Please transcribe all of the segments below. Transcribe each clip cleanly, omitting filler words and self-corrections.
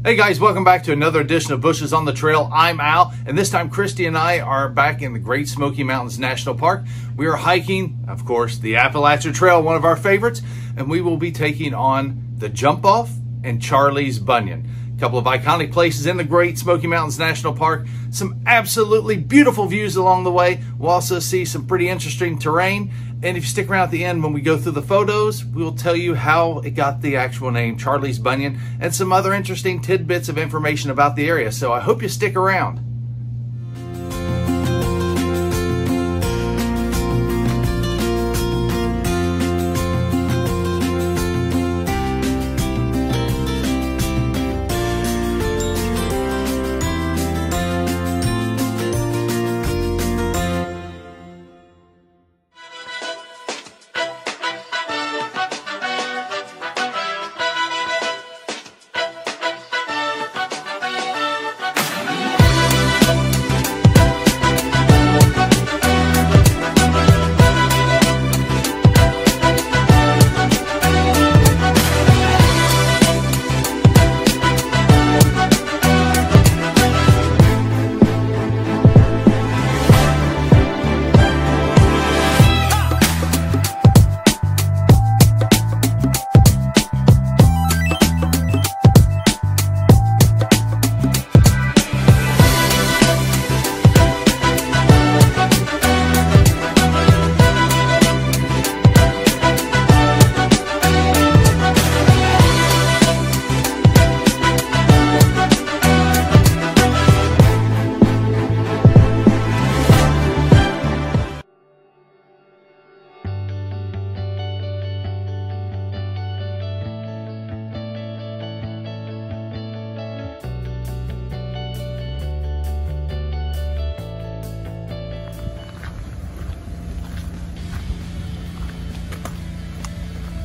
Hey guys, welcome back to another edition of Bushes on the Trail. I'm Al, and this time Christy and I are back in the Great Smoky Mountains National Park. We are hiking, of course, the Appalachian Trail, one of our favorites, and we will be taking on the Jump Off and Charlie's Bunion. A couple of iconic places in the Great Smoky Mountains National Park. Some absolutely beautiful views along the way. We'll also see some pretty interesting terrain. And if you stick around at the end when we go through the photos, we will tell you how it got the actual name Charlie's Bunion and some other interesting tidbits of information about the area. So I hope you stick around.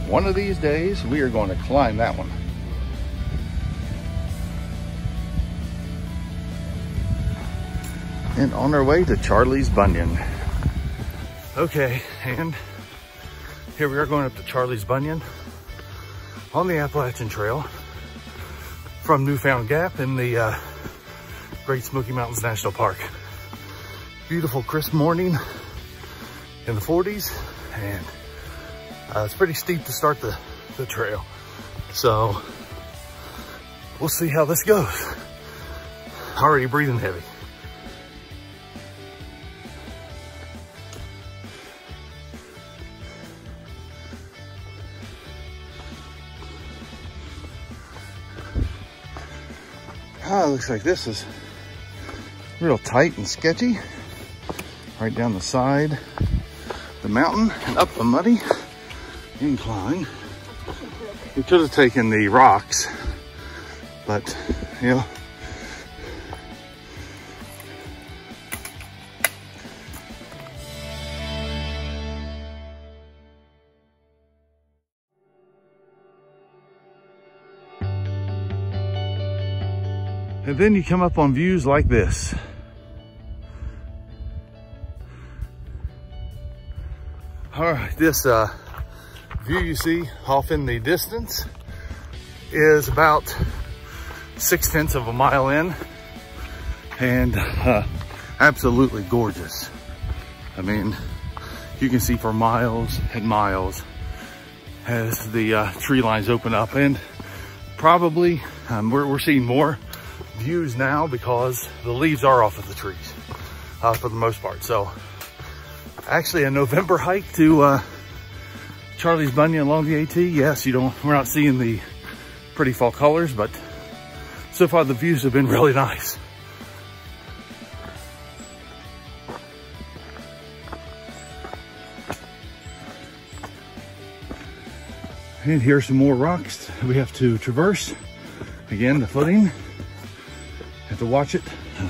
One of these days, we are going to climb that one. And on our way to Charlie's Bunion. Okay, and here we are going up to Charlie's Bunion on the Appalachian Trail from Newfound Gap in the Great Smoky Mountains National Park. Beautiful crisp morning in the 40s, and it's pretty steep to start the trail. So we'll see how this goes. Already breathing heavy. Looks like this is real tight and sketchy. Right down the side of the mountain and up a muddy incline. We could have taken the rocks, but you know, and then you come up on views like this. All right, this view you see off in the distance is about 0.6 of a mile in, and absolutely gorgeous. I mean, you can see for miles and miles as the tree lines open up, and probably we're seeing more views now because the leaves are off of the trees for the most part. So actually a November hike to Charlie's Bunion along the AT. Yes, we're not seeing the pretty fall colors, but so far the views have been really nice. And here's some more rocks we have to traverse. Again, the footing, have to watch it.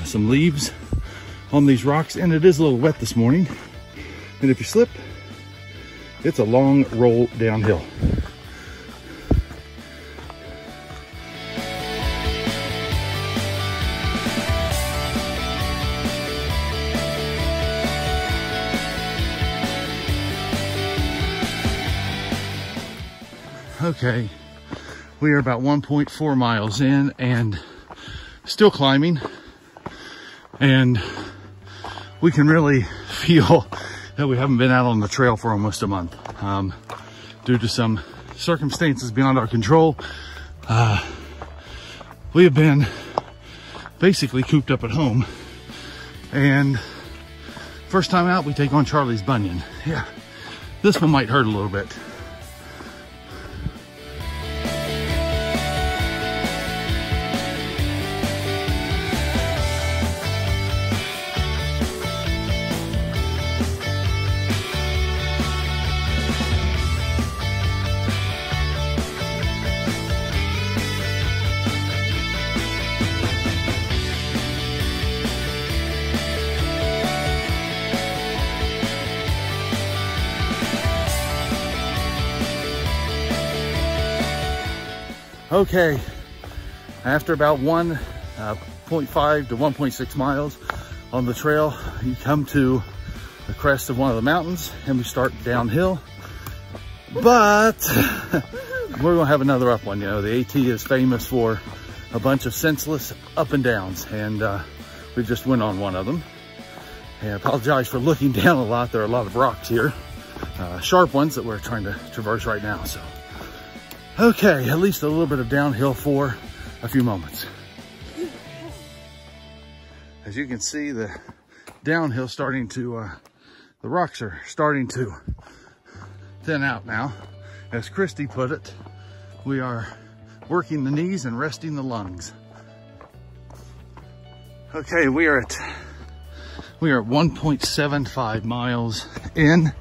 Some leaves on these rocks, and it is a little wet this morning. And if you slip, it's a long roll downhill. Okay, We are about 1.4 miles in and still climbing. And we can really feel that we haven't been out on the trail for almost a month. Due to some circumstances beyond our control, we have been basically cooped up at home. And first time out, we take on Charlie's Bunion. Yeah, this one might hurt a little bit. Okay, after about 1.5 to 1.6 miles on the trail, you come to the crest of one of the mountains and we start downhill. But we're gonna have another up one. You know, the AT is famous for a bunch of senseless up and downs, and we just went on one of them. And I apologize for looking down a lot. There are a lot of rocks here, sharp ones that we're trying to traverse right now. So. Okay, at least a little bit of downhill for a few moments. As you can see, the downhill starting to, the rocks are starting to thin out now. As Christy put it, we are working the knees and resting the lungs. Okay, we are at 1.75 miles in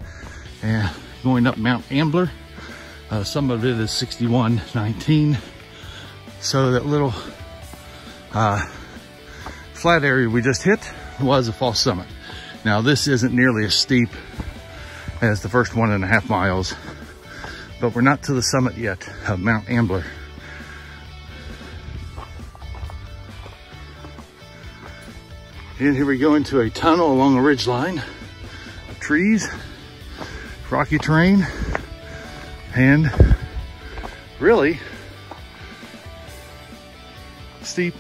and going up Mount Ambler. Some of it is 61.19. So that little flat area we just hit was a false summit. Now this isn't nearly as steep as the first 1.5 miles, but we're not to the summit yet of Mount Ambler. And here we go into a tunnel along a ridge line of trees, rocky terrain, and really steep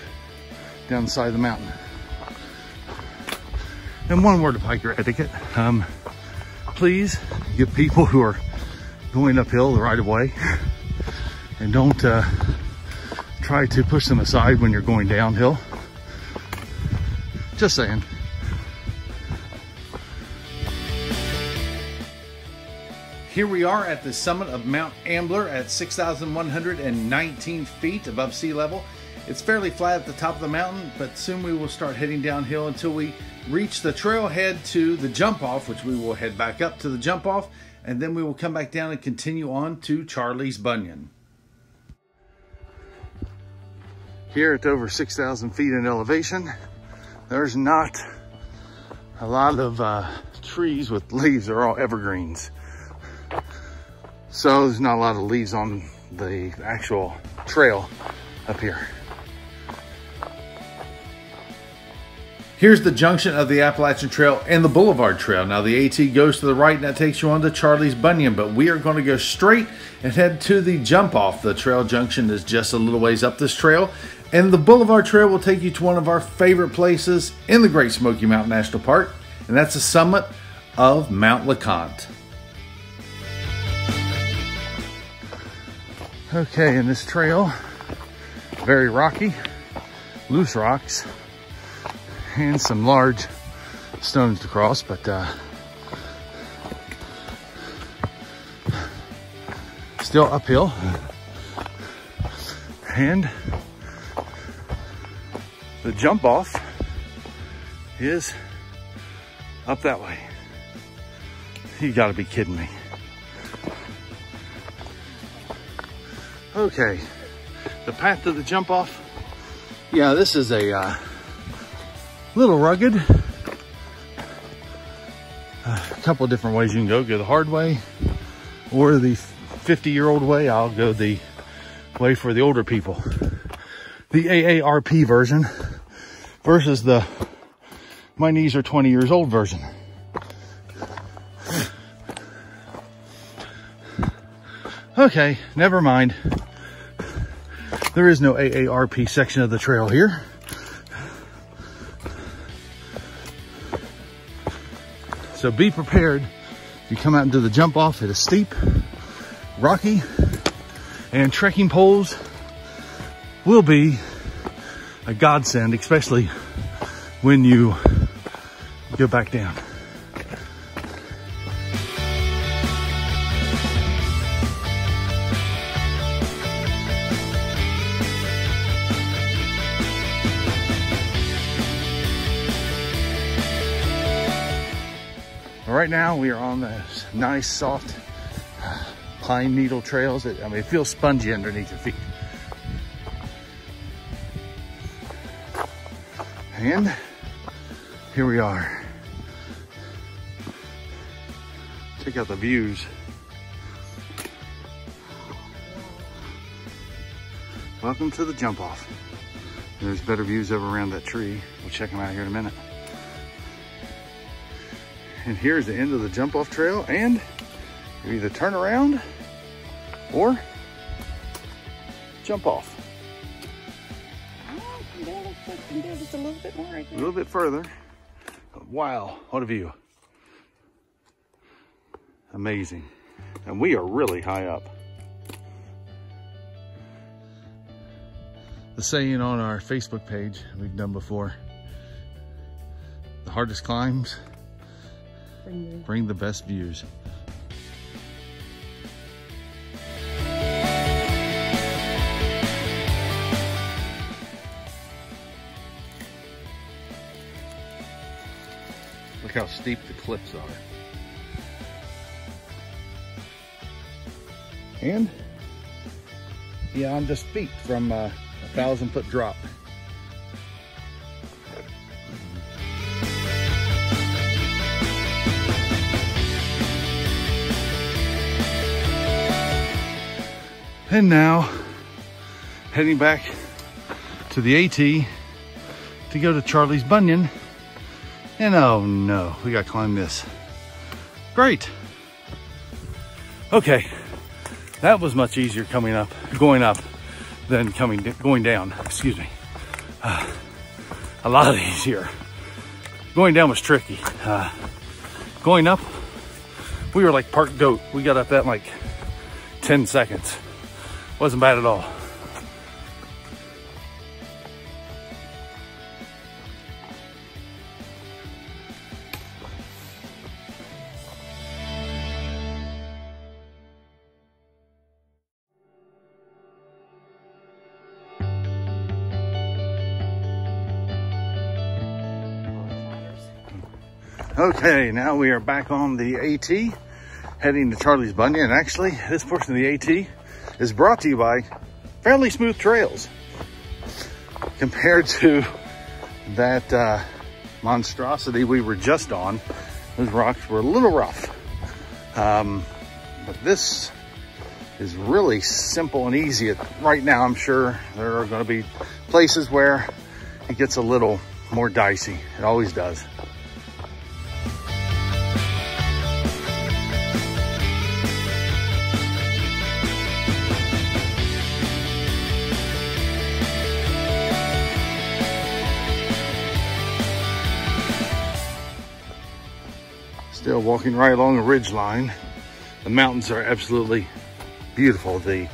down the side of the mountain. And one word of hiker etiquette, please give people who are going uphill the right of way, and don't try to push them aside when you're going downhill. Just saying. Here we are at the summit of Mount Ambler at 6,119 feet above sea level. It's fairly flat at the top of the mountain, but soon we will start heading downhill until we reach the trailhead to the jump off, which we will head back up to the jump off, and then we will come back down and continue on to Charlie's Bunion. Here at over 6,000 feet in elevation, there's not a lot of trees with leaves. They're all evergreens. So there's not a lot of leaves on the actual trail up here. Here's the junction of the Appalachian Trail and the Boulevard Trail. Now the AT goes to the right and that takes you on to Charlie's Bunion, but we are going to go straight and head to the jump off. The trail junction is just a little ways up this trail, and the Boulevard Trail will take you to one of our favorite places in the Great Smoky Mountain National Park, and that's the summit of Mount LeConte. Okay, in this trail, very rocky, loose rocks, and some large stones to cross, but still uphill. And the jump off is up that way. You gotta be kidding me. Okay, the path to the jump off. Yeah, this is a little rugged. A couple of different ways you can go. Go the hard way or the 50-year-old way. I'll go the way for the older people. The AARP version versus the my knees are 20 years old version. Okay, never mind. There is no AARP section of the trail here. So be prepared. If you come out into the jump off, it is steep, rocky, and trekking poles will be a godsend, especially when you go back down. Right now we are on those nice soft pine needle trails that, I mean, it feels spongy underneath your feet. And here we are. Check out the views. Welcome to the jump off. There's better views over around that tree. We'll check them out here in a minute. And here's the end of the jump off trail, and you either turn around or jump off. Just a little bit more right there. A little bit further. Wow, what a view. Amazing. And we are really high up. The saying on our Facebook page we've done before, the hardest climbs bring the best views. Look how steep the cliffs are. And yeah, I'm just feet from a 1,000-foot drop. And now, heading back to the AT to go to Charlie's Bunion. And oh no, we gotta climb this. Great. Okay, that was much easier going up than going down, excuse me. A lot easier. Going down was tricky. Going up, we were like parked goat. We got up that in like 10 seconds. Wasn't bad at all. Okay, now we are back on the AT, heading to Charlie's Bunion. And actually, this portion of the AT is brought to you by Fairly Smooth Trails. Compared to that monstrosity we were just on, those rocks were a little rough. But this is really simple and easy. Right now, I'm sure there are going to be places where it gets a little more dicey. It always does. Still walking right along a ridge line. The mountains are absolutely beautiful. The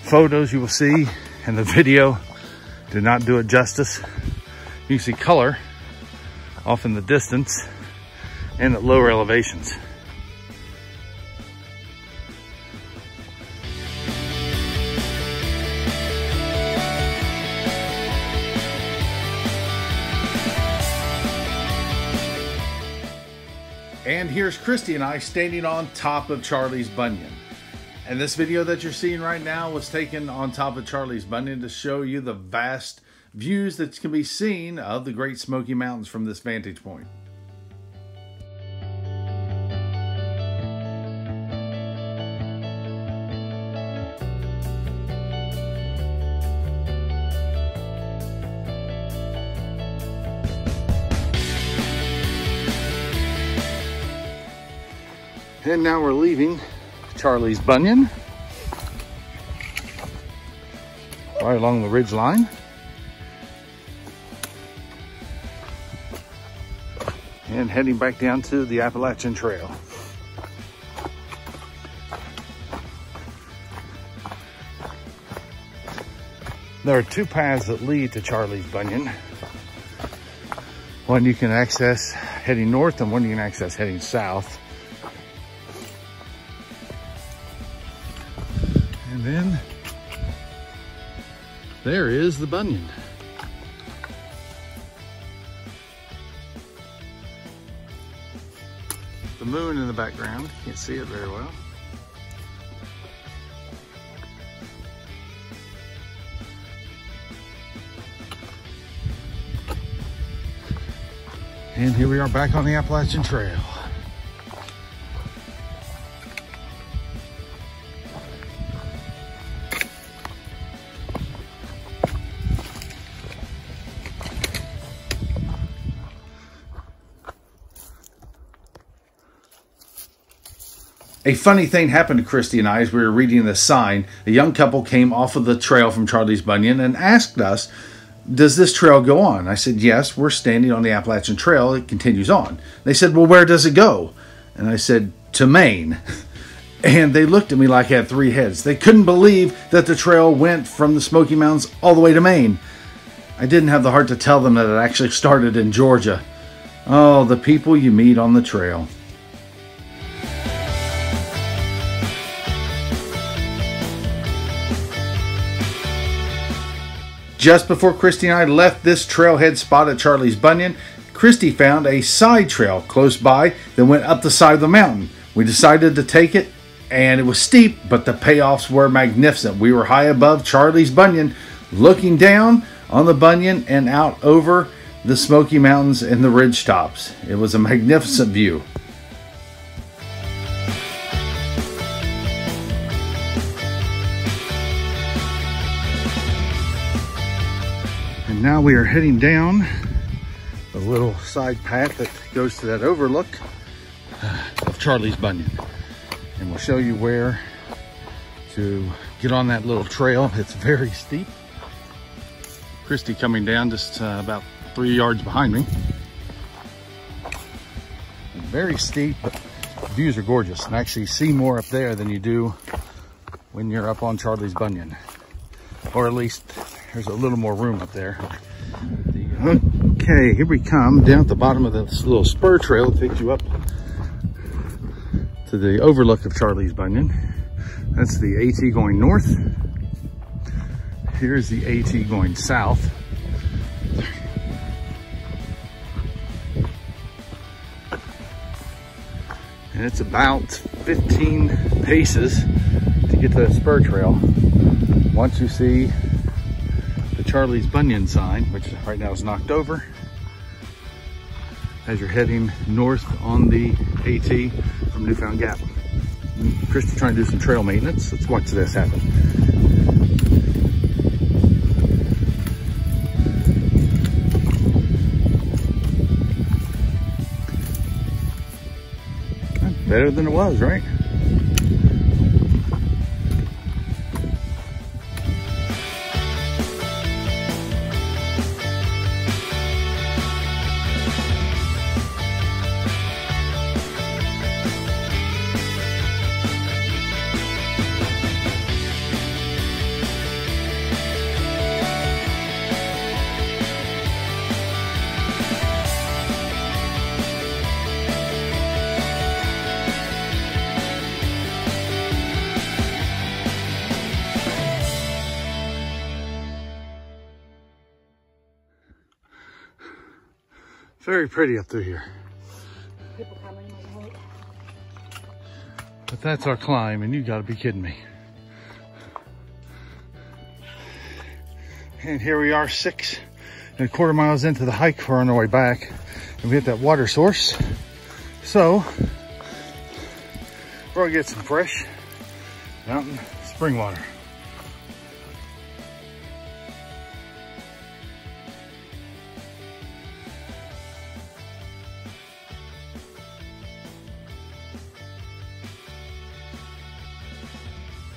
photos you will see and the video do not do it justice. You can see color off in the distance and at lower elevations. And here's Christy and I standing on top of Charlie's Bunion. And this video that you're seeing right now was taken on top of Charlie's Bunion to show you the vast views that can be seen of the Great Smoky Mountains from this vantage point. And now we're leaving Charlie's Bunion. right along the ridge line. And heading back down to the Appalachian Trail. There are two paths that lead to Charlie's Bunion. One you can access heading north and one you can access heading south. And then there is the Bunion. The moon in the background, can't see it very well. And here we are back on the Appalachian Trail. A funny thing happened to Christy and I as we were reading this sign. A young couple came off of the trail from Charlie's Bunion and asked us, does this trail go on? I said, yes, we're standing on the Appalachian Trail. It continues on. They said, well, where does it go? And I said, to Maine. And they looked at me like I had three heads. They couldn't believe that the trail went from the Smoky Mountains all the way to Maine. I didn't have the heart to tell them that it actually started in Georgia. Oh, the people you meet on the trail. Just before Christy and I left this trailhead spot at Charlie's Bunion, Christy found a side trail close by that went up the side of the mountain. We decided to take it, and it was steep, but the payoffs were magnificent. We were high above Charlie's Bunion, looking down on the Bunion and out over the Smoky Mountains and the ridge tops. It was a magnificent view. And now we are heading down the little side path that goes to that overlook of Charlie's Bunion. And we'll show you where to get on that little trail. It's very steep. Christy coming down just about 3 yards behind me. Very steep, but the views are gorgeous. And actually see more up there than you do when you're up on Charlie's Bunion. Or at least there's a little more room up there. Okay, here we come down at the bottom of this little spur trail that takes you up to the overlook of Charlie's Bunion. That's the AT going north. Here's the AT going south. And it's about 15 paces to get to that spur trail. Once you see the Charlie's Bunion sign, which right now is knocked over, as you're heading north on the AT from Newfound Gap. Christy trying to do some trail maintenance. Let's watch this happen. Better than it was, right? Very pretty up through here. People coming my way. But that's our climb, and you gotta be kidding me. And here we are, 6.25 miles into the hike. We're on our way back, and we hit that water source. So we're gonna get some fresh mountain spring water.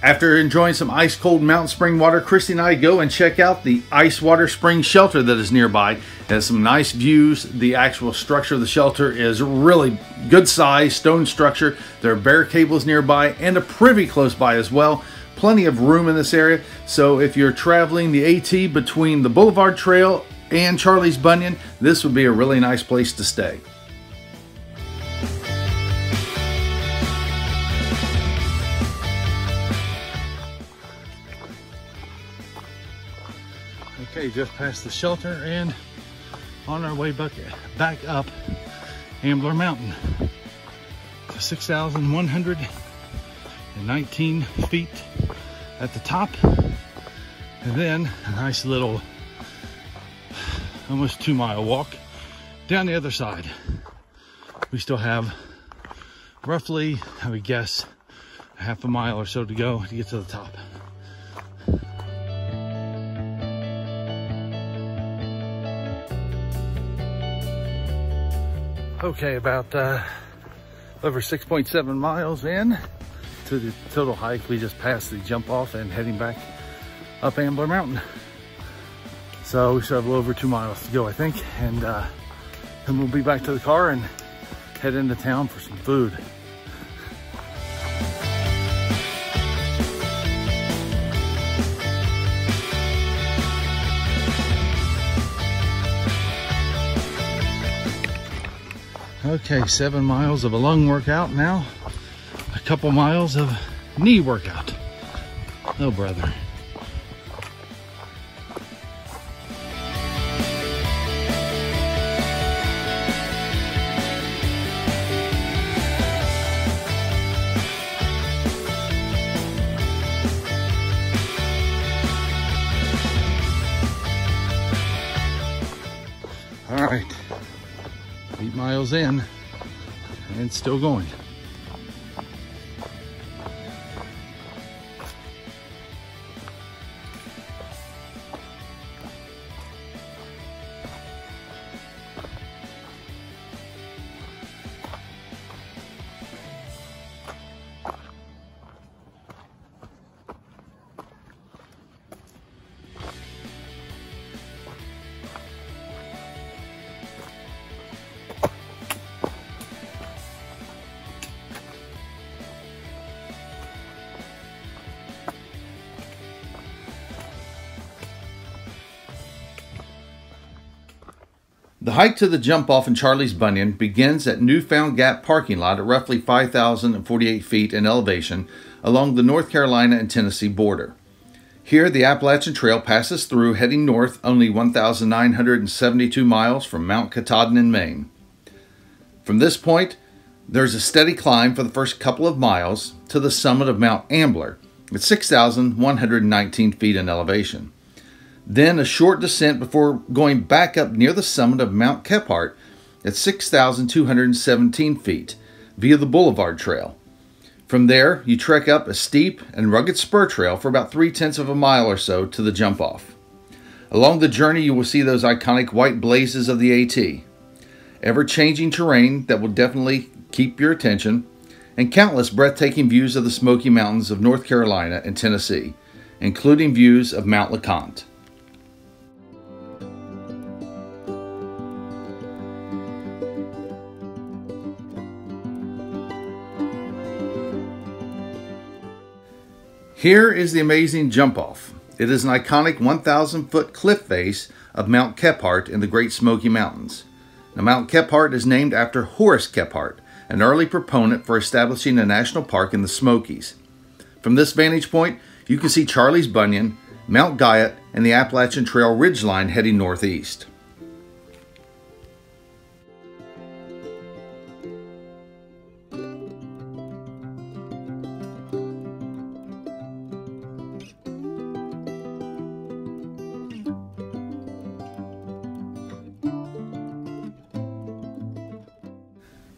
After enjoying some ice-cold mountain spring water, Christy and I go and check out the ice water spring shelter that is nearby. It has some nice views. The actual structure of the shelter is really good size, stone structure. There are bear cables nearby and a privy close by as well. Plenty of room in this area. So if you're traveling the AT between the Boulevard Trail and Charlie's Bunion, this would be a really nice place to stay. Okay, just past the shelter and on our way back up Ambler Mountain to 6,119 feet at the top, and then a nice little almost 2-mile walk down the other side. We still have roughly, I would guess, a half a mile or so to go to get to the top. Okay, about over 6.7 miles in to the total hike. We just passed the jump off and heading back up Ambler Mountain. So we still have a little over 2 miles to go, I think. And then we'll be back to the car and head into town for some food. Okay, 7 miles of a lung workout now. A couple miles of knee workout. Oh, brother. All right. 8 miles in and still going. The hike to the jump off in Charlie's Bunion begins at Newfound Gap parking lot at roughly 5,048 feet in elevation along the North Carolina and Tennessee border. Here, the Appalachian Trail passes through, heading north only 1,972 miles from Mount Katahdin in Maine. From this point, there's a steady climb for the first couple of miles to the summit of Mount Ambler at 6,119 feet in elevation. Then a short descent before going back up near the summit of Mount Kephart at 6,217 feet via the Boulevard Trail. From there, you trek up a steep and rugged spur trail for about 3/10 of a mile or so to the jump off. Along the journey, you will see those iconic white blazes of the AT, ever-changing terrain that will definitely keep your attention, and countless breathtaking views of the Smoky Mountains of North Carolina and Tennessee, including views of Mount LeConte. Here is the amazing jump off. It is an iconic 1,000-foot cliff face of Mount Kephart in the Great Smoky Mountains. Now, Mount Kephart is named after Horace Kephart, an early proponent for establishing a national park in the Smokies. From this vantage point, you can see Charlie's Bunion, Mount Guyot, and the Appalachian Trail ridgeline heading northeast.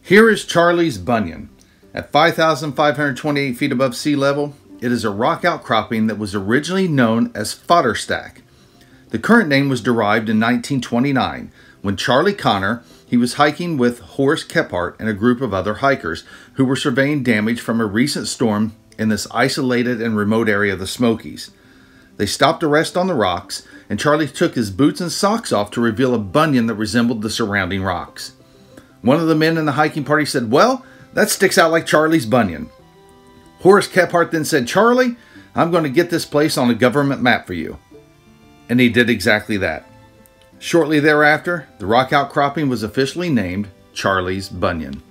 Here is Charlie's Bunion. At 5,528 feet above sea level, it is a rock outcropping that was originally known as Fodder Stack. The current name was derived in 1929 when Charlie Connor, he was hiking with Horace Kephart and a group of other hikers who were surveying damage from a recent storm in this isolated and remote area of the Smokies. They stopped to rest on the rocks, and Charlie took his boots and socks off to reveal a bunion that resembled the surrounding rocks. One of the men in the hiking party said, "Well, that sticks out like Charlie's bunion." Horace Kephart then said, "Charlie, I'm going to get this place on a government map for you." And he did exactly that. Shortly thereafter, the rock outcropping was officially named Charlie's Bunion.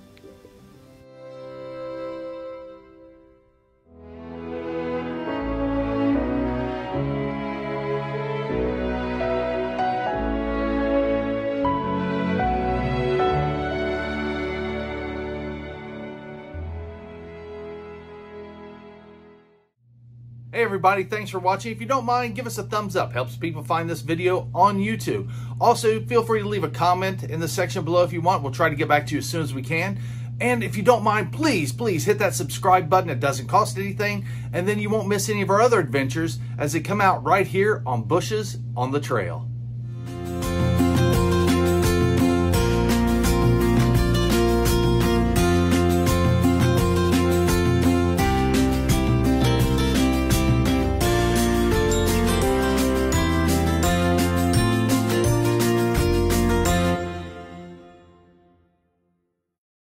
Hey everybody, thanks for watching. If you don't mind, give us a thumbs up. Helps people find this video on YouTube. Also, feel free to leave a comment in the section below if you want. We'll try to get back to you as soon as we can. And if you don't mind, please hit that subscribe button. It doesn't cost anything. And then you won't miss any of our other adventures as they come out right here on Bushes on the Trail.